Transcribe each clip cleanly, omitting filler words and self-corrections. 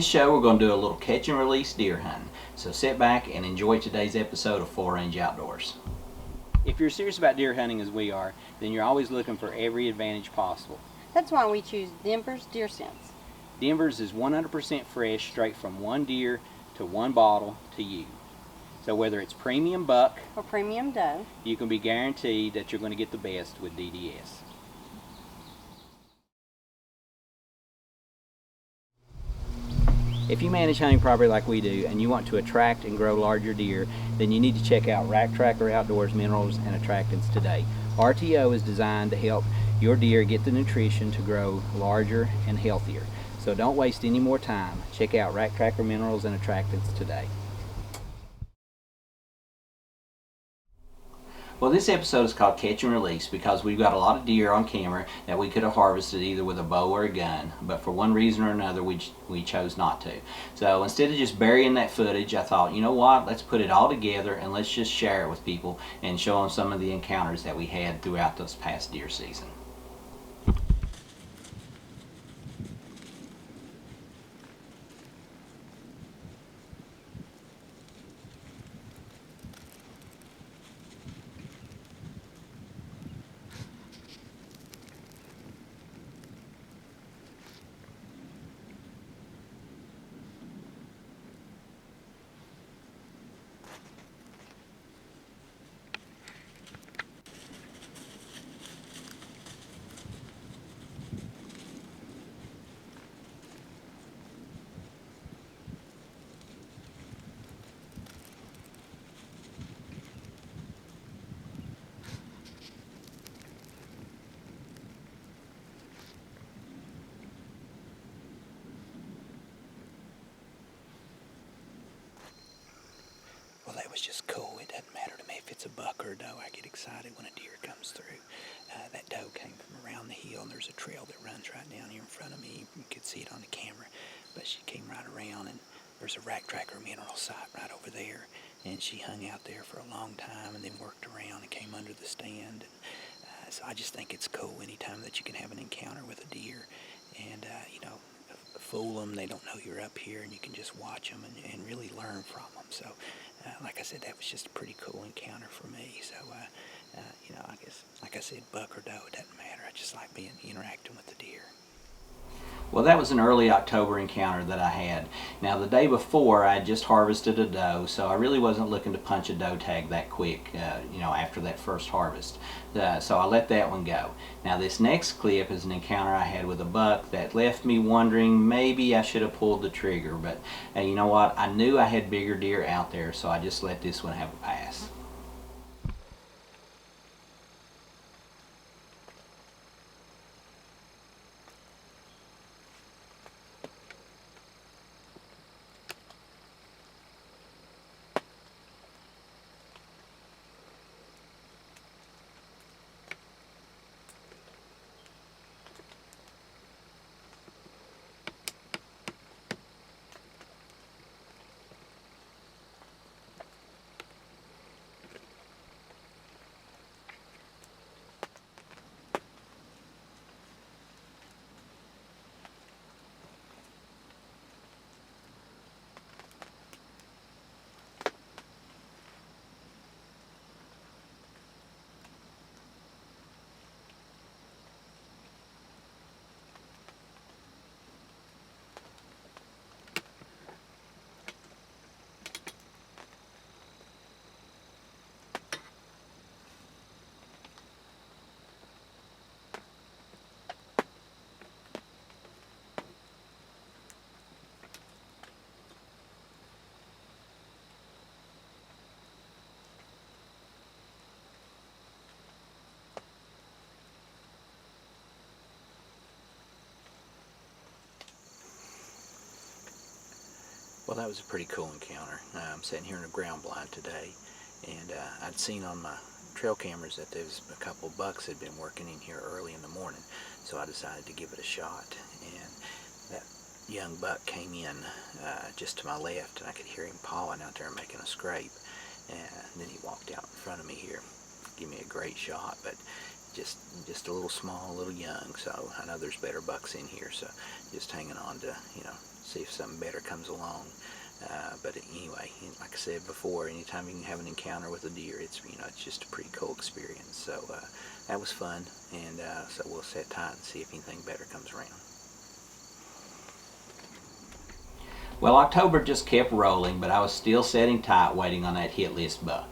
this show, we're going to do a little catch and release deer hunting. So sit back and enjoy today's episode of Full Range Outdoors. If you're serious about deer hunting as we are, then you're always looking for every advantage possible. That's why we choose Denver's Deer Sense. Denver's is 100% fresh, straight from one deer to one bottle to you. So whether it's premium buck or premium doe, you can be guaranteed that you're going to get the best with DDS. If you manage hunting property like we do and you want to attract and grow larger deer, then you need to check out Rack Tracker Outdoors Minerals and Attractants today. RTO is designed to help your deer get the nutrition to grow larger and healthier. So don't waste any more time. Check out Rack Tracker Minerals and Attractants today. Well, this episode is called Catch and Release because we've got a lot of deer on camera that we could have harvested either with a bow or a gun, but for one reason or another we chose not to. So instead of just burying that footage, I thought, you know what, let's put it all together and let's just share it with people and show them some of the encounters that we had throughout this past deer season. Well, that was just cool. It doesn't matter to me if it's a buck or a doe. I get excited when a deer comes through. That doe came from around the hill, and there's a trail that runs right down here in front of me. You could see it on the camera, but she came right around, and there's a Rack Tracker mineral site right over there, and she hung out there for a long time and then worked around and came under the stand. And so I just think it's cool anytime that you can have an encounter with a deer and, fool them. They don't know you're up here, and you can just watch them and really learn from them. So, like I said, that was just a pretty cool encounter for me. So, I guess, like I said, buck or doe, it doesn't matter. I just like interacting with the deer. Well, that was an early October encounter that I had. Now, the day before, I had just harvested a doe, so I really wasn't looking to punch a doe tag that quick, after that first harvest. So I let that one go. Now, this next clip is an encounter I had with a buck that left me wondering maybe I should have pulled the trigger, but you know what? I knew I had bigger deer out there, so I just let this one have a pass. Well, that was a pretty cool encounter. I'm sitting here in a ground blind today, and I'd seen on my trail cameras that there's a couple bucks had been working in here early in the morning, so I decided to give it a shot. And that young buck came in just to my left, and I could hear him pawing out there making a scrape. And then he walked out in front of me here, give me a great shot. But just a little small, a little young. So I know there's better bucks in here. So just hanging on to see if something better comes along. But anyway, like I said before, anytime you can have an encounter with a deer, it's it's just a pretty cool experience. So that was fun, and so we'll sit tight and see if anything better comes around. Well, October just kept rolling, but I was still sitting tight, waiting on that hit list buck.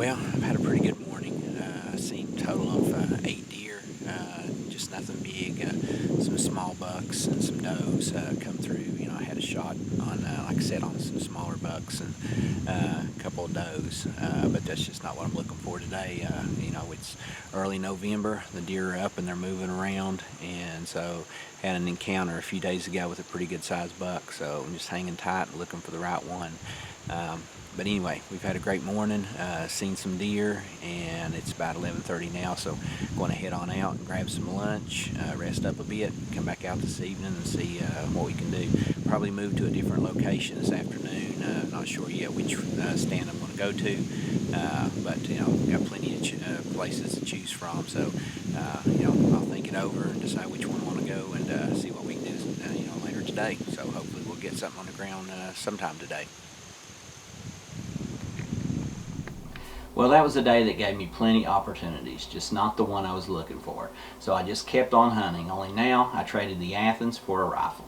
Well, I've had a pretty good morning. I've seen a total of 8 deer, just nothing big. Some small bucks and some does come through. I had a shot on, like I said, on some smaller bucks and a couple of does, but that's just not what I'm looking for today. It's early November. The deer are up and they're moving around, and so had an encounter a few days ago with a pretty good sized buck. So I'm just hanging tight and looking for the right one. But anyway, we've had a great morning, seen some deer, and it's about 11:30 now, so I'm going to head on out and grab some lunch, rest up a bit, come back out this evening and see what we can do. Probably move to a different location this afternoon. Not sure yet which stand I'm going to go to, but we've got plenty of places to choose from, so I'll think it over and decide which one I want to go and see what we can do later today. So hopefully we'll get something on the ground sometime today. Well, that was a day that gave me plenty opportunities, just not the one I was looking for. So I just kept on hunting, only now I traded the Athens for a rifle.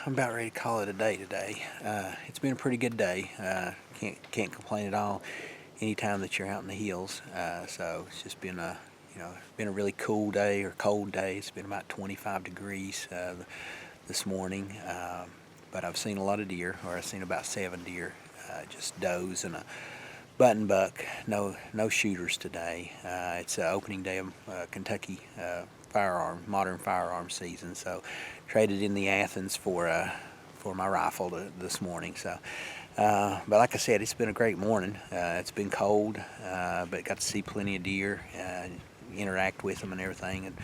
I'm about ready to call it a day today. It's been a pretty good day. Can't complain at all. Anytime that you're out in the hills, so it's just been a been a really cool day or cold day. It's been about 25 degrees this morning, but I've seen a lot of deer, or I've seen about 7 deer, just does and a button buck. No shooters today. It's opening day of Kentucky modern firearm season, so traded in the Athens for my rifle this morning. So, but like I said, it's been a great morning. It's been cold, but got to see plenty of deer, interact with them and everything, and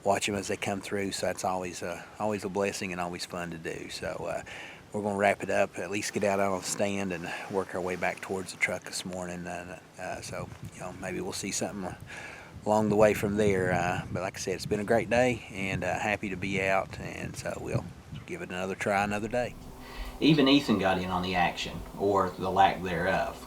watch them as they come through. So that's always a blessing and always fun to do. So we're going to wrap it up, at least get out on the stand and work our way back towards the truck this morning. So maybe we'll see something along the way from there. But like I said, it's been a great day, and happy to be out, and so we'll give it another try another day. Even Ethan got in on the action, or the lack thereof.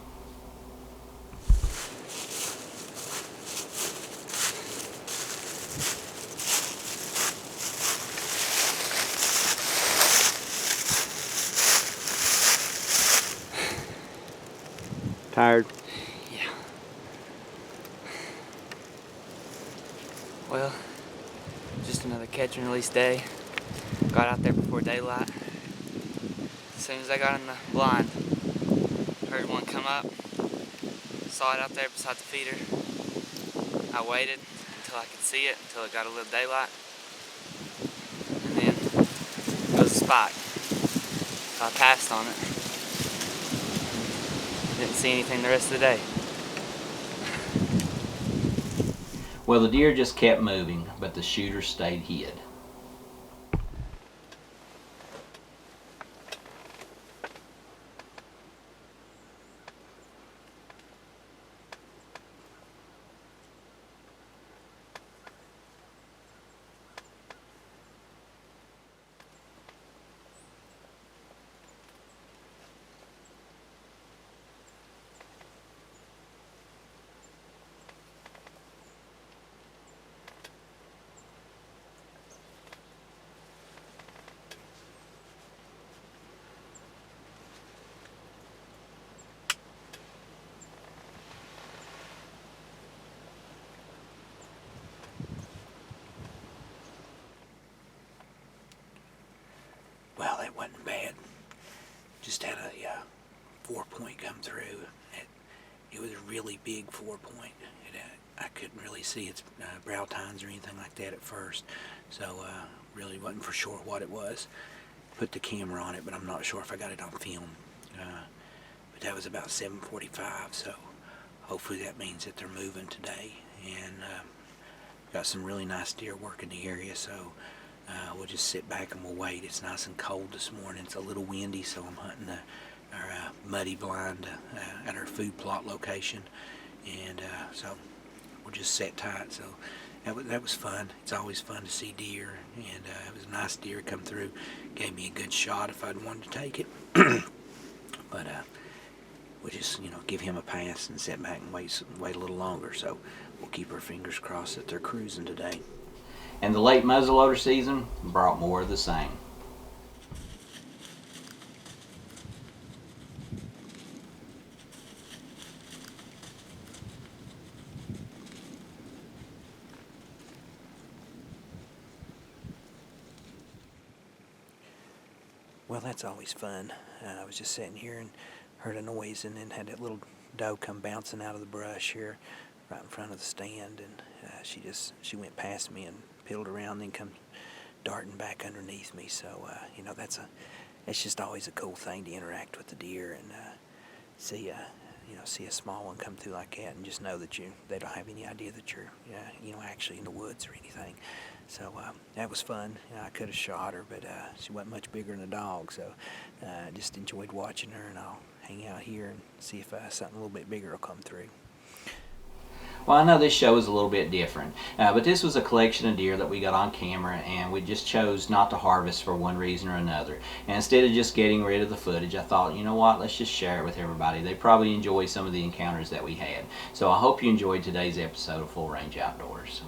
Tired? Yeah. Well, just another catch and release day. Got out there before daylight. As soon as I got in the blind, heard one come up, saw it out there beside the feeder. I waited until I could see it, until it got a little daylight, and then goes a spike. So I passed on it. Didn't see anything the rest of the day. Well, the deer just kept moving, but the shooter stayed hid. Well, it wasn't bad. Just had a 4-point come through. It was a really big 4-point. I couldn't really see its brow tines or anything like that at first, so really wasn't for sure what it was. Put the camera on it, but I'm not sure if I got it on film. But that was about 7:45, so hopefully that means that they're moving today. And got some really nice deer working the area, so we'll just sit back and we'll wait. It's nice and cold this morning. It's a little windy, so I'm hunting our muddy blind at our food plot location, and so we'll just sit tight. So that was fun. It's always fun to see deer, and it was a nice deer come through. Gave me a good shot if I'd wanted to take it, but we'll just give him a pass and sit back and wait a little longer. So we'll keep our fingers crossed that they're cruising today. And the late muzzleloader season brought more of the same. Well, that's always fun. I was just sitting here and heard a noise, and then had that little doe come bouncing out of the brush here right in front of the stand, and she went past me and peeled around, then come darting back underneath me. So it's just always a cool thing to interact with the deer and see a small one come through like that, and just know that they don't have any idea that you're actually in the woods or anything. So that was fun. I could have shot her, but she wasn't much bigger than a dog, so I just enjoyed watching her, and I'll hang out here and see if something a little bit bigger will come through. Well, I know this show is a little bit different, but this was a collection of deer that we got on camera, and we just chose not to harvest for one reason or another. And instead of just getting rid of the footage, I thought, you know what, let's just share it with everybody. They probably enjoy some of the encounters that we had. So I hope you enjoyed today's episode of Full Range Outdoors.